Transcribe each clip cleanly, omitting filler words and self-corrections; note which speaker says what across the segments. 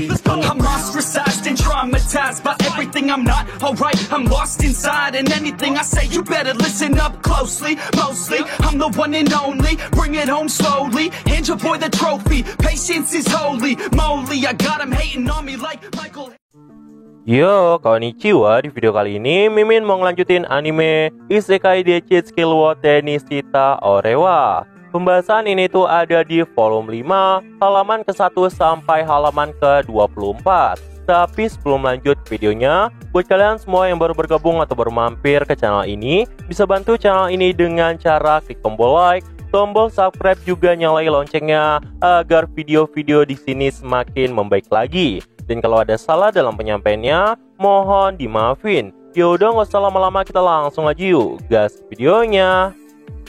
Speaker 1: I'm ostracized and traumatized by everything I'm not alright. I'm lost inside and anything I say you better listen up closely. Mostly I'm the one and only, bring it home slowly. Hand your boy the trophy, patience is holy moly. I got him hating on me like Michael.
Speaker 2: Yo, konnichiwa. Di video kali ini Mimin mau ngelanjutin anime Isekai Dechi Skill wo Tenishita Orewa. Pembahasan ini tuh ada di volume 5, halaman ke-1 sampai halaman ke-24. Tapi sebelum lanjut videonya, buat kalian semua yang baru bergabung atau baru mampir ke channel ini, bisa bantu channel ini dengan cara klik tombol like, tombol subscribe, juga nyalain loncengnya agar video-video di sini semakin membaik lagi. Dan kalau ada salah dalam penyampaiannya, mohon dimaafin. Yaudah, nggak usah lama-lama, kita langsung aja yuk gas videonya.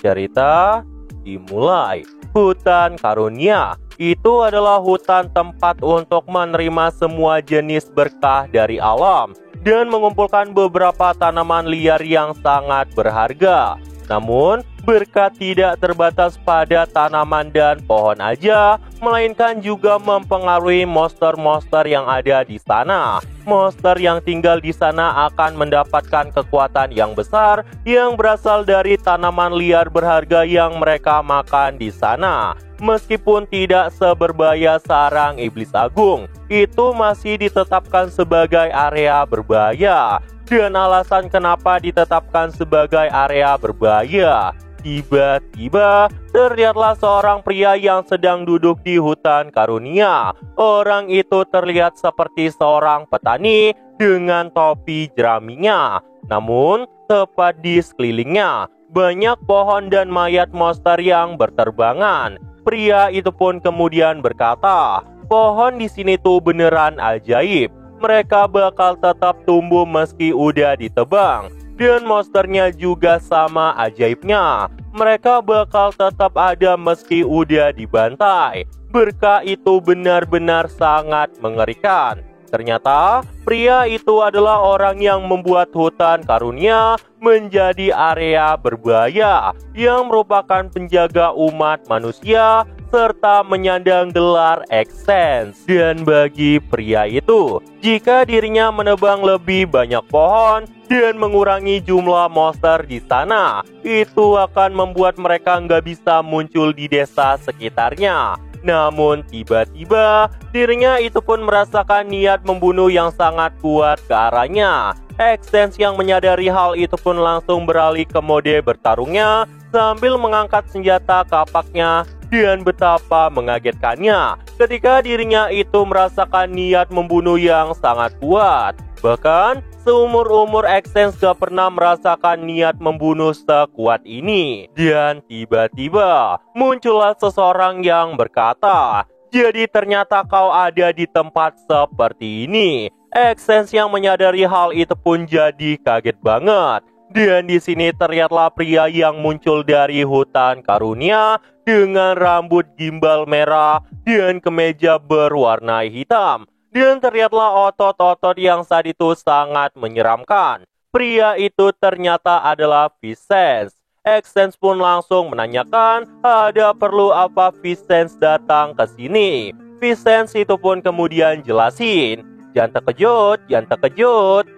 Speaker 2: Cerita dimulai. Hutan Karunia itu adalah hutan tempat untuk menerima semua jenis berkah dari alam dan mengumpulkan beberapa tanaman liar yang sangat berharga. Namun, berkah tidak terbatas pada tanaman dan pohon aja, melainkan juga mempengaruhi monster-monster yang ada di sana. Monster yang tinggal di sana akan mendapatkan kekuatan yang besar yang berasal dari tanaman liar berharga yang mereka makan di sana. Meskipun tidak seberbahaya sarang iblis agung, itu masih ditetapkan sebagai area berbahaya. Dan alasan kenapa ditetapkan sebagai area berbahaya, tiba-tiba terlihatlah seorang pria yang sedang duduk di hutan Karunia. Orang itu terlihat seperti seorang petani dengan topi jeraminya. Namun, tepat di sekelilingnya banyak pohon dan mayat monster yang berterbangan. Pria itu pun kemudian berkata, pohon di sini tuh beneran ajaib. Mereka bakal tetap tumbuh meski udah ditebang. Dan monsternya juga sama ajaibnya. Mereka bakal tetap ada meski udah dibantai. Berkah itu benar-benar sangat mengerikan. Ternyata pria itu adalah orang yang membuat hutan Karunia menjadi area berbahaya yang merupakan penjaga umat manusia serta menyandang gelar Extens. Dan bagi pria itu, jika dirinya menebang lebih banyak pohon dan mengurangi jumlah monster di sana, itu akan membuat mereka nggak bisa muncul di desa sekitarnya. Namun tiba-tiba dirinya itu pun merasakan niat membunuh yang sangat kuat ke arahnya. Extens yang menyadari hal itu pun langsung beralih ke mode bertarungnya sambil mengangkat senjata kapaknya. Dan betapa mengagetkannya ketika dirinya itu merasakan niat membunuh yang sangat kuat. Bahkan seumur-umur Extens gak pernah merasakan niat membunuh sekuat ini. Dan tiba-tiba muncullah seseorang yang berkata, jadi ternyata kau ada di tempat seperti ini. Extens yang menyadari hal itu pun jadi kaget banget. Dan di sini terlihatlah pria yang muncul dari hutan Karunia dengan rambut gimbal merah dan kemeja berwarna hitam. Dan terlihatlah otot-otot yang saat itu sangat menyeramkan. Pria itu ternyata adalah Vicens. Extens pun langsung menanyakan ada perlu apa Vicens datang ke sini. Vicens itu pun kemudian jelasin, jangan terkejut, jangan terkejut.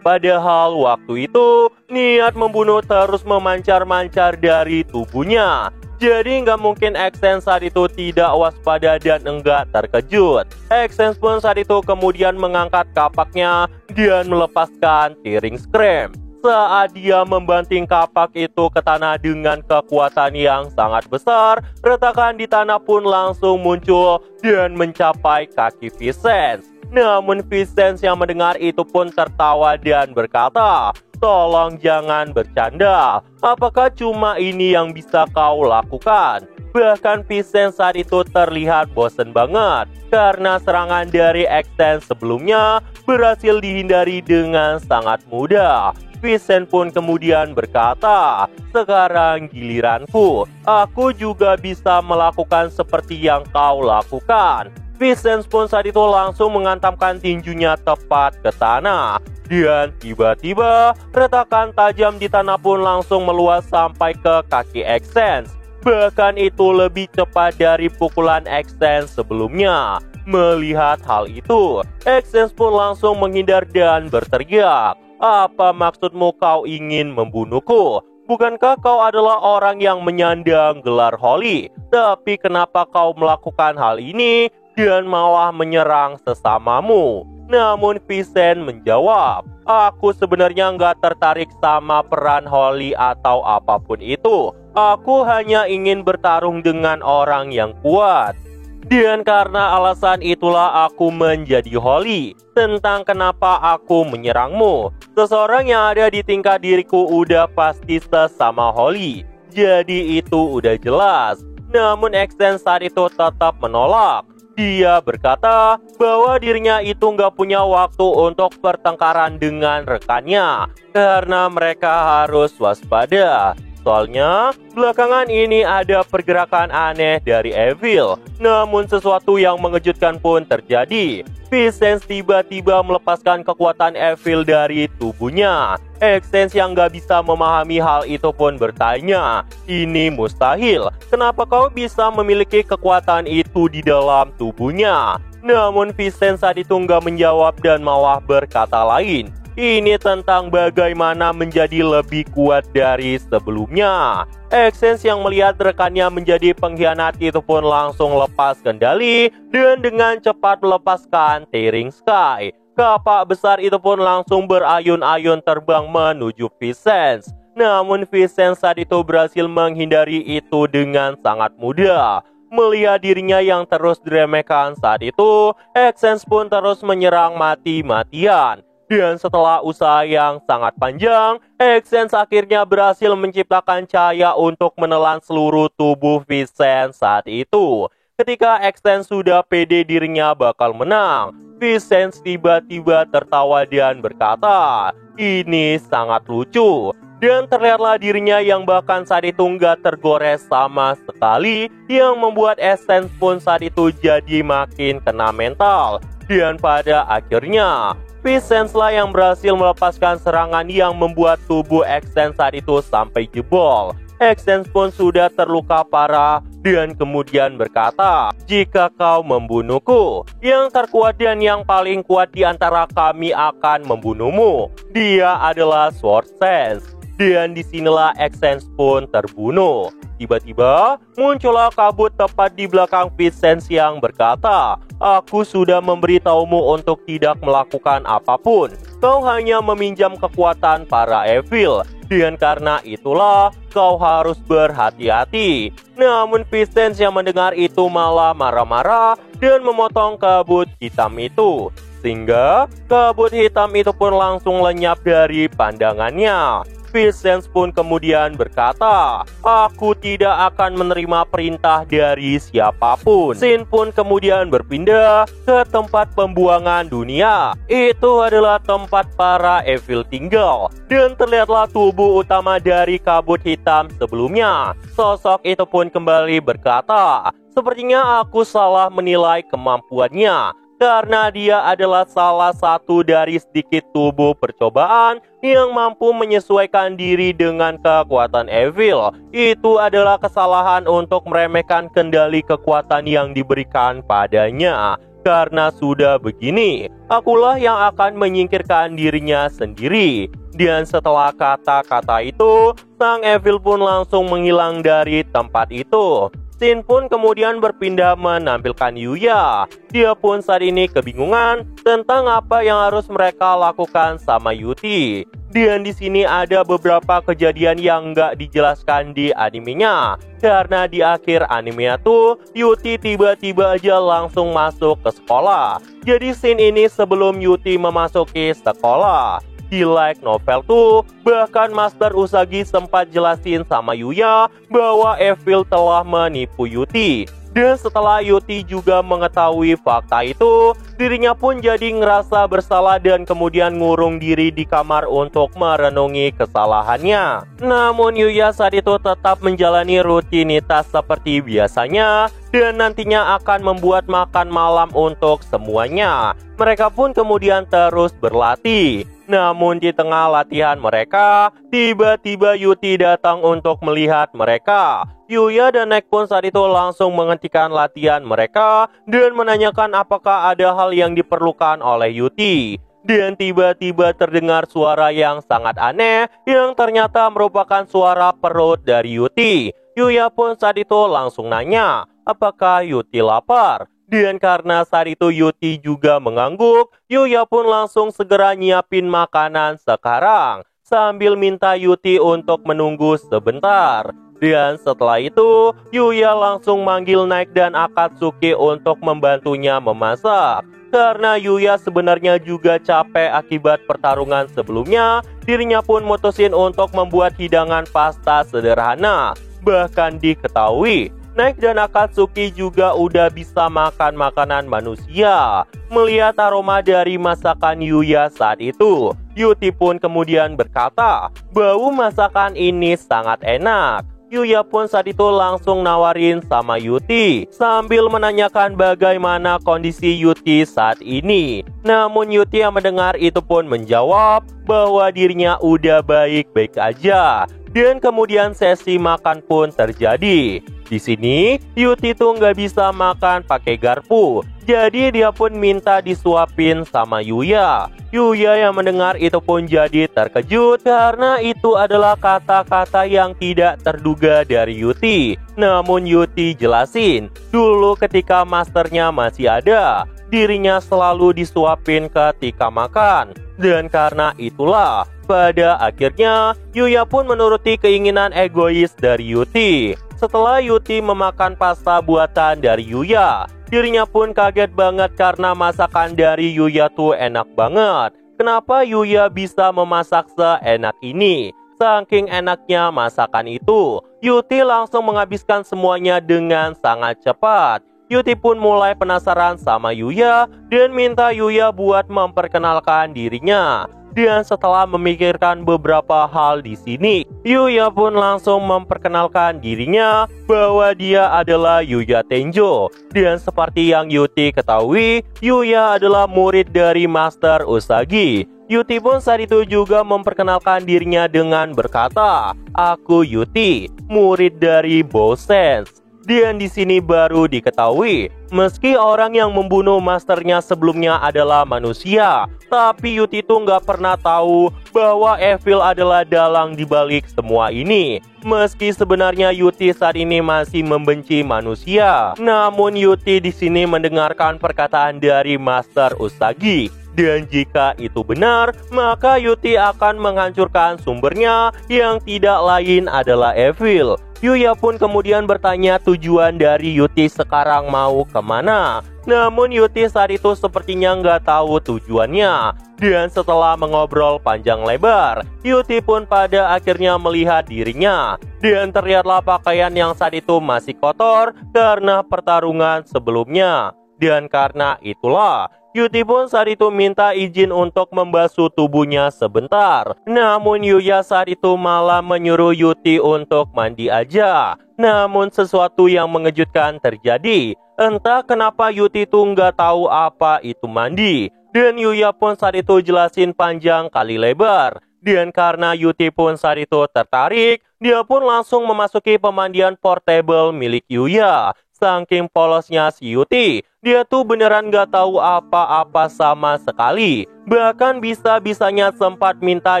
Speaker 2: Padahal waktu itu niat membunuh terus memancar-mancar dari tubuhnya. Jadi nggak mungkin Extens saat itu tidak waspada dan enggak terkejut. Extens pun saat itu kemudian mengangkat kapaknya dan melepaskan Tearing Scream. Saat dia membanting kapak itu ke tanah dengan kekuatan yang sangat besar, retakan di tanah pun langsung muncul dan mencapai kaki Vicens. Namun Vicens yang mendengar itu pun tertawa dan berkata, tolong jangan bercanda, apakah cuma ini yang bisa kau lakukan? Bahkan Vicens saat itu terlihat bosan banget karena serangan dari Extens sebelumnya berhasil dihindari dengan sangat mudah. Vicens pun kemudian berkata, sekarang giliranku, aku juga bisa melakukan seperti yang kau lakukan. Vicens pun saat itu langsung mengantamkan tinjunya tepat ke tanah. Dan tiba-tiba retakan tajam di tanah pun langsung meluas sampai ke kaki Extens. Bahkan itu lebih cepat dari pukulan Extens sebelumnya. Melihat hal itu, Exens pun langsung menghindar dan berteriak, "Apa maksudmu kau ingin membunuhku? Bukankah kau adalah orang yang menyandang gelar Holy? Tapi kenapa kau melakukan hal ini dan malah menyerang sesamamu?" Namun Vincent menjawab, "Aku sebenarnya nggak tertarik sama peran Holy atau apapun itu. Aku hanya ingin bertarung dengan orang yang kuat. Dan karena alasan itulah aku menjadi Holy. Tentang kenapa aku menyerangmu, seseorang yang ada di tingkat diriku udah pasti sesama Holy. Jadi itu udah jelas." Namun Exens saat itu tetap menolak. Dia berkata bahwa dirinya itu nggak punya waktu untuk pertengkaran dengan rekannya karena mereka harus waspada. Soalnya belakangan ini ada pergerakan aneh dari Evil. Namun sesuatu yang mengejutkan pun terjadi. Vincent tiba-tiba melepaskan kekuatan Evil dari tubuhnya. Exens yang gak bisa memahami hal itu pun bertanya, "Ini mustahil, kenapa kau bisa memiliki kekuatan itu di dalam tubuhnya?" Namun Vincent saat itu gak menjawab dan malah berkata lain. Ini tentang bagaimana menjadi lebih kuat dari sebelumnya. Exens yang melihat rekannya menjadi pengkhianat itu pun langsung lepas kendali dan dengan cepat melepaskan Tearing Sky. Kapak besar itu pun langsung berayun-ayun terbang menuju Vincent. Namun Vincent saat itu berhasil menghindari itu dengan sangat mudah. Melihat dirinya yang terus diremehkan saat itu, Exens pun terus menyerang mati-matian. Dan setelah usaha yang sangat panjang, Exens akhirnya berhasil menciptakan cahaya untuk menelan seluruh tubuh Vincent saat itu. Ketika Exens sudah pede dirinya bakal menang, Vincent tiba-tiba tertawa dan berkata, "Ini sangat lucu." Dan terlihatlah dirinya yang bahkan saat itu nggak tergores sama sekali, yang membuat Exens pun saat itu jadi makin kena mental. Dan pada akhirnya, Vincent lah yang berhasil melepaskan serangan yang membuat tubuh Exens saat itu sampai jebol. Exens pun sudah terluka parah dan kemudian berkata, "Jika kau membunuhku, yang terkuat dan yang paling kuat di antara kami akan membunuhmu. Dia adalah Sword Sense." Dan disinilah Exens pun terbunuh. Tiba-tiba muncullah kabut tepat di belakang Vincent yang berkata, "Aku sudah memberitahumu untuk tidak melakukan apapun. Kau hanya meminjam kekuatan para Evil. Dan karena itulah kau harus berhati-hati." Namun Vincent yang mendengar itu malah marah-marah dan memotong kabut hitam itu. Sehingga kabut hitam itu pun langsung lenyap dari pandangannya. Vincent pun kemudian berkata, "Aku tidak akan menerima perintah dari siapapun." Scene pun kemudian berpindah ke tempat pembuangan dunia. Itu adalah tempat para Evil tinggal. Dan terlihatlah tubuh utama dari kabut hitam sebelumnya. Sosok itu pun kembali berkata, "Sepertinya aku salah menilai kemampuannya. Karena dia adalah salah satu dari sedikit tubuh percobaan yang mampu menyesuaikan diri dengan kekuatan Evil. Itu adalah kesalahan untuk meremehkan kendali kekuatan yang diberikan padanya. Karena sudah begini, akulah yang akan menyingkirkan dirinya sendiri." Dan setelah kata-kata itu, sang Evil pun langsung menghilang dari tempat itu. Scene pun kemudian berpindah menampilkan Yuya. Dia pun saat ini kebingungan tentang apa yang harus mereka lakukan sama Yuti. Dan di sini ada beberapa kejadian yang nggak dijelaskan di animenya. Karena di akhir animenya tuh, Yuti tiba-tiba aja langsung masuk ke sekolah. Jadi scene ini sebelum Yuti memasuki sekolah. Di light novel tuh, bahkan Master Usagi sempat jelasin sama Yuya bahwa Evil telah menipu Yuti. Dan setelah Yuti juga mengetahui fakta itu, dirinya pun jadi ngerasa bersalah dan kemudian ngurung diri di kamar untuk merenungi kesalahannya. Namun Yuya saat itu tetap menjalani rutinitas seperti biasanya dan nantinya akan membuat makan malam untuk semuanya. Mereka pun kemudian terus berlatih. Namun di tengah latihan mereka, tiba-tiba Yuti datang untuk melihat mereka. Yuya dan Nek pun saat itu langsung menghentikan latihan mereka dan menanyakan apakah ada hal yang diperlukan oleh Yuti. Dan tiba-tiba terdengar suara yang sangat aneh yang ternyata merupakan suara perut dari Yuti. Yuya pun saat itu langsung nanya, apakah Yuti lapar? Dan karena saat itu Yuti juga mengangguk, Yuya pun langsung segera nyiapin makanan sekarang, sambil minta Yuti untuk menunggu sebentar. Dan setelah itu, Yuya langsung manggil Nek dan Akatsuki untuk membantunya memasak. Karena Yuya sebenarnya juga capek akibat pertarungan sebelumnya, dirinya pun mutusin untuk membuat hidangan pasta sederhana. Bahkan diketahui, Nek dan Akatsuki juga udah bisa makan makanan manusia. Melihat aroma dari masakan Yuya saat itu, Yuti pun kemudian berkata, bau masakan ini sangat enak. Yuya pun saat itu langsung nawarin sama Yuti sambil menanyakan bagaimana kondisi Yuti saat ini. Namun Yuti yang mendengar itu pun menjawab bahwa dirinya udah baik-baik aja. Dan kemudian sesi makan pun terjadi. Di sini Yuti tuh nggak bisa makan pakai garpu, jadi dia pun minta disuapin sama Yuya. Yuya yang mendengar itu pun jadi terkejut karena itu adalah kata-kata yang tidak terduga dari Yuti. Namun Yuti jelasin, dulu ketika masternya masih ada, dirinya selalu disuapin ketika makan. Dan karena itulah, pada akhirnya Yuya pun menuruti keinginan egois dari Yuti. Setelah Yuti memakan pasta buatan dari Yuya, dirinya pun kaget banget karena masakan dari Yuya tuh enak banget. Kenapa Yuya bisa memasak seenak ini? Saking enaknya masakan itu, Yuti langsung menghabiskan semuanya dengan sangat cepat. Yuti pun mulai penasaran sama Yuya dan minta Yuya buat memperkenalkan dirinya. Dan setelah memikirkan beberapa hal di sini, Yuya pun langsung memperkenalkan dirinya bahwa dia adalah Yuya Tenjo. Dan seperti yang Yuti ketahui, Yuya adalah murid dari Master Usagi. Yuti pun saat itu juga memperkenalkan dirinya dengan berkata, aku Yuti, murid dari Bosens. Dan di sini baru diketahui, meski orang yang membunuh masternya sebelumnya adalah manusia, tapi Yuti itu nggak pernah tahu bahwa Evil adalah dalang dibalik semua ini. Meski sebenarnya Yuti saat ini masih membenci manusia, namun Yuti di sini mendengarkan perkataan dari Master Usagi. Dan jika itu benar, maka Yuti akan menghancurkan sumbernya yang tidak lain adalah Evil. Yuya pun kemudian bertanya tujuan dari Yuti sekarang mau kemana. Namun Yuti saat itu sepertinya nggak tahu tujuannya. Dan setelah mengobrol panjang lebar, Yuti pun pada akhirnya melihat dirinya. Dan terlihatlah pakaian yang saat itu masih kotor karena pertarungan sebelumnya. Dan karena itulah, Yuti pun saat itu minta izin untuk membasuh tubuhnya sebentar. Namun Yuya saat itu malah menyuruh Yuti untuk mandi aja. Namun sesuatu yang mengejutkan terjadi. Entah kenapa Yuti tuh nggak tahu apa itu mandi. Dan Yuya pun saat itu jelasin panjang kali lebar. Dan karena Yuti pun saat itu tertarik, dia pun langsung memasuki pemandian portable milik Yuya. Saking polosnya si Yuti, dia tuh beneran gak tahu apa-apa sama sekali. Bahkan bisa-bisanya sempat minta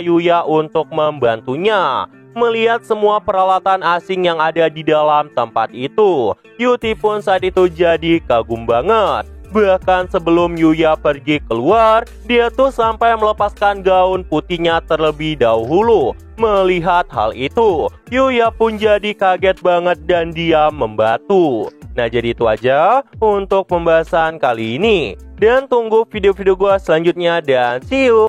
Speaker 2: Yuya untuk membantunya. Melihat semua peralatan asing yang ada di dalam tempat itu, Yuti pun saat itu jadi kagum banget. Bahkan sebelum Yuya pergi keluar, dia tuh sampai melepaskan gaun putihnya terlebih dahulu. Melihat hal itu, Yuya pun jadi kaget banget dan dia membatu. Nah, jadi itu aja untuk pembahasan kali ini. Dan tunggu video-video gue selanjutnya dan see you!